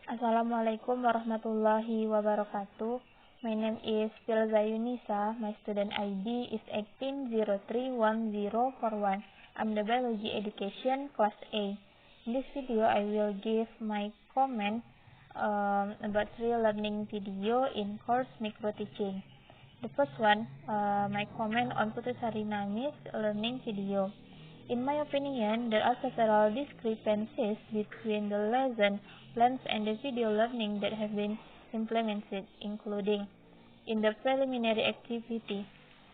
Assalamualaikum warahmatullahi wabarakatuh. My name is Filza Yunisa. My student ID is 18031041. I'm the Biology Education Class A. In this video, I will give my comment about three learning video in course micro teaching. The first one, my comment on Putrisari Nami's learning video. In my opinion, there are several discrepancies between the lesson plans and the video learning that have been implemented, including in the preliminary activity.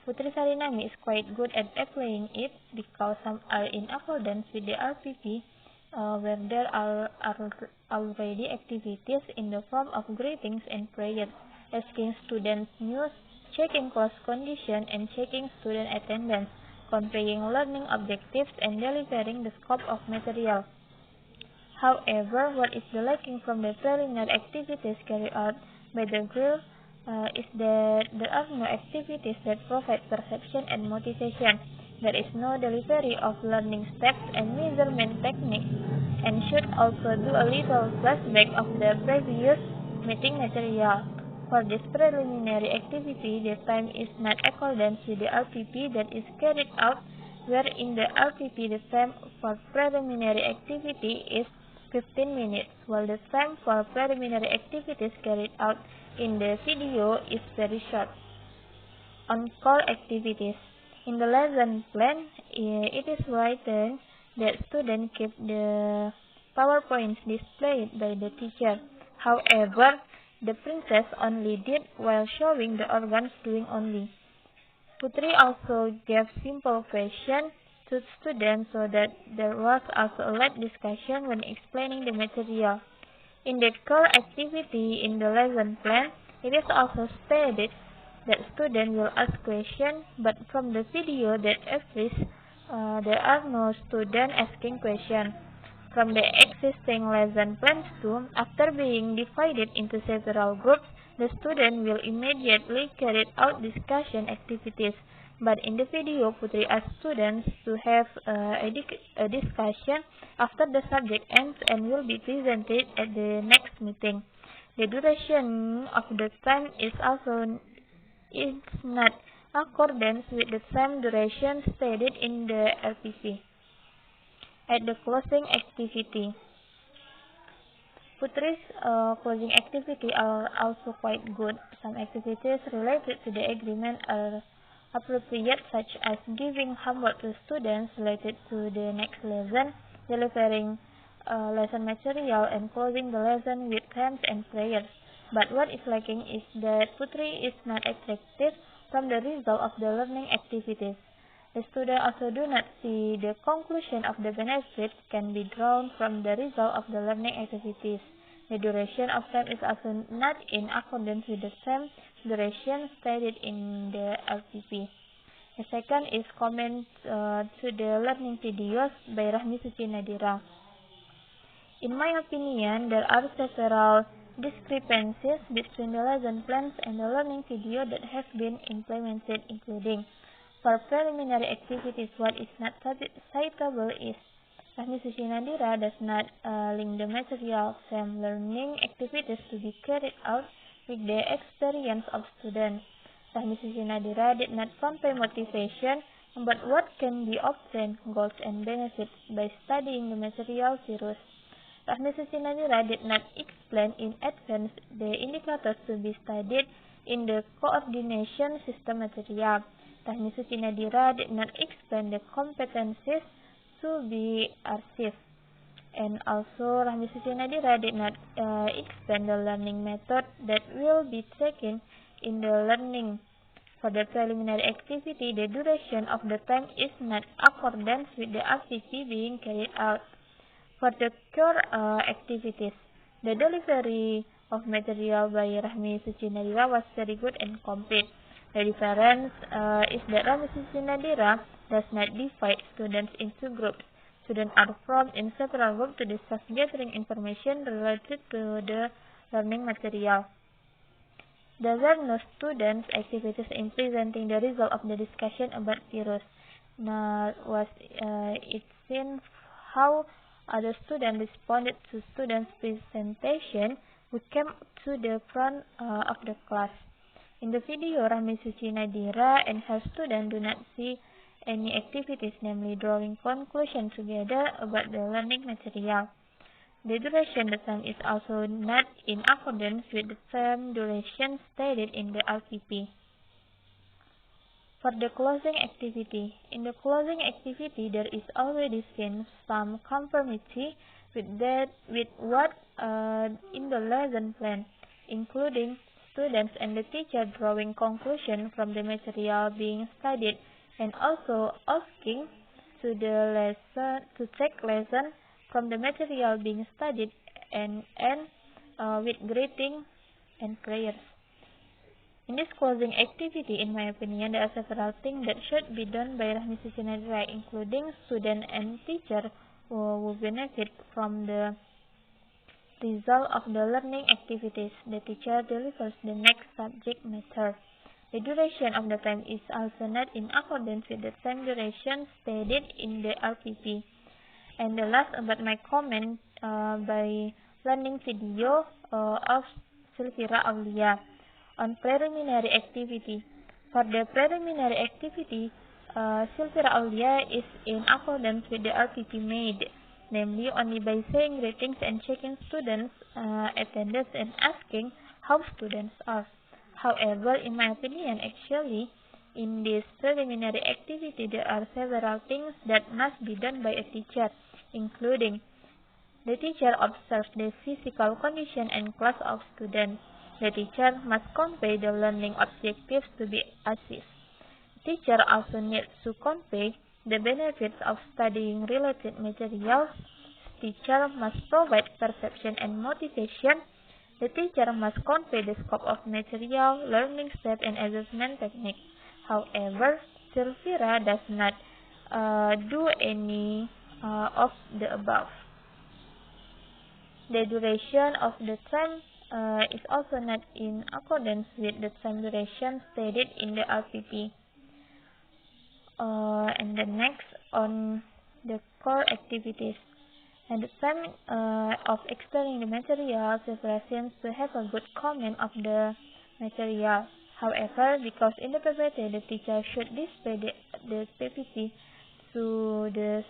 Putrisari Nami is quite good at applying it because some are in accordance with the RPP, where there are already activities in the form of greetings and prayers, asking students news, checking class condition, and checking student attendance, conveying learning objectives, and delivering the scope of material. However, what is lacking from the preliminary activities carried out by the group is that there are no activities that provide perception and motivation. There is no delivery of learning steps and measurement techniques, and should also do a little flashback of the previous meeting material. For this preliminary activity, the time is not accordance with the RPP that is carried out, where in the RPP the time for preliminary activity is 15 minutes, while the time for preliminary activities carried out in the video is very short. On core activities, in the lesson plan, it is written that students keep the PowerPoints displayed by the teacher. However, the princess only did while showing the organs doing only. Putri also gave simple questions to students so that there was also a light discussion when explaining the material. In the core activity in the lesson plan, it is also stated that students will ask questions, but from the video that appears, there are no students asking questions. From the existing lesson plans too, after being divided into several groups, the student will immediately carry out discussion activities. But in the video, Putri asked students to have a discussion after the subject ends and will be presented at the next meeting. The duration of the time is not accordance with the time duration stated in the RPP. At the closing activity, Putri's closing activity are also quite good. Some activities related to the agreement are appropriate, such as giving homework to students related to the next lesson, delivering lesson material, and closing the lesson with hymns and prayers. But what is lacking is that Putri is not attracted from the result of the learning activities. The students also do not see the conclusion of the benefits can be drawn from the result of the learning activities. The duration of time is also not in accordance with the time duration stated in the RPP. The second is comment to the learning videos by Rahmi Suci Nadira. In my opinion, there are several discrepancies between the lesson plans and the learning video that have been implemented, including for preliminary activities, what is not citable is Rahmi Suci Nadira does not link the material from learning activities to be carried out with the experience of students. Rahmi Suci Nadira did not convey motivation about what can be obtained, goals and benefits by studying the material serious. Rahmi Suci Nadira did not explain in advance the indicators to be studied in the coordination system material. Rahmi Suci Nadira did not explain the competencies to be achieved. And also, Rahmi Suci Nadira did not explain the learning method that will be taken in the learning. For the preliminary activity, the duration of the time is not accordance with the RPP being carried out. For the core activities, the delivery of material by Rahmi Suci Nadira was very good and complete. The difference is that Rahmi Suci Nadira does not divide students into groups. Students are formed in several groups to discuss gathering information related to the learning material. There are no students' activities in presenting the result of the discussion about virus. Now, it seen how other students responded to students' presentation who came to the front of the class. In the video, Rahmi Suci Nadira and her student do not see any activities, namely drawing conclusions together about the learning material. The duration of the time is also not in accordance with the same duration stated in the RPP. For the closing activity, in the closing activity there is already seen some conformity with what in the lesson plan, including students and the teacher drawing conclusion from the material being studied and also asking to take lesson from the material being studied and with greeting and prayers. In this closing activity, in my opinion, there are several things that should be done by Rahmi Suci Nadira, including student and teacher who will benefit from the result of the learning activities. The teacher delivers the next subject matter. The duration of the time is also not in accordance with the same duration stated in the RPP. And the last about my comment by learning video of Sylvira Aulia on preliminary activity. For the preliminary activity, Sylvira Aulia is in accordance with the RPP made, namely only by saying greetings and checking students' attendance and asking how students are. However, in my opinion, actually, in this preliminary activity, there are several things that must be done by a teacher, including the teacher observes the physical condition and class of students. The teacher must convey the learning objectives to be assessed. Teacher also needs to convey the benefits of studying related materials. Teacher must provide perception and motivation. The teacher must convey the scope of material, learning step, and assessment technique. However, Sylvira does not do any of the above. The duration of the time is also not in accordance with the time duration stated in the RPP. And the next on the core activities. And the time of explaining the material, Sylvira seems to have a good comment of the material. However, because in the PPT the teacher should display the PPT to the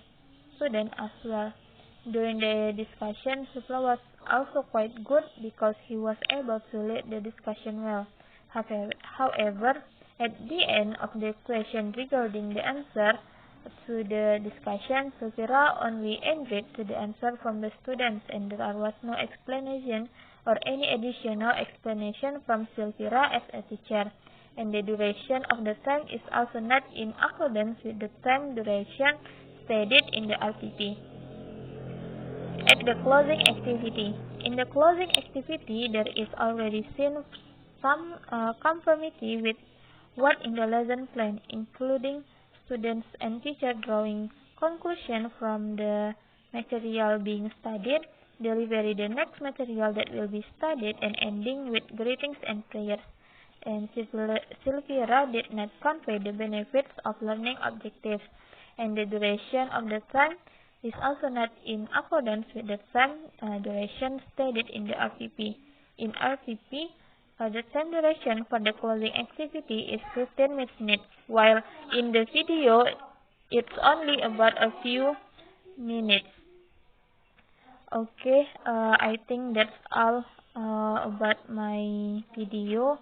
student as well. During the discussion, Sylvira was also quite good because he was able to lead the discussion well. However, at the end of the question regarding the answer to the discussion, Sylvira only agreed to the answer from the students, and there was no explanation or any additional explanation from Sylvira as a teacher. And the duration of the time is also not in accordance with the time duration stated in the RPP. At the closing activity. In the closing activity, there is already seen some conformity with what in the lesson plan, including students and teacher drawing conclusion from the material being studied, delivery the next material that will be studied, and ending with greetings and prayers. And Sylvira did not convey the benefits of learning objectives, and the duration of the time is also not in accordance with the time duration stated in the RPP. In RPP, the time duration for the closing activity is 15 minutes, while in the video, it's only about a few minutes. Okay, I think that's all about my video.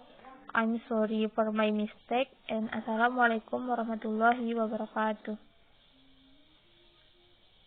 I'm sorry for my mistake, and Assalamualaikum warahmatullahi wabarakatuh.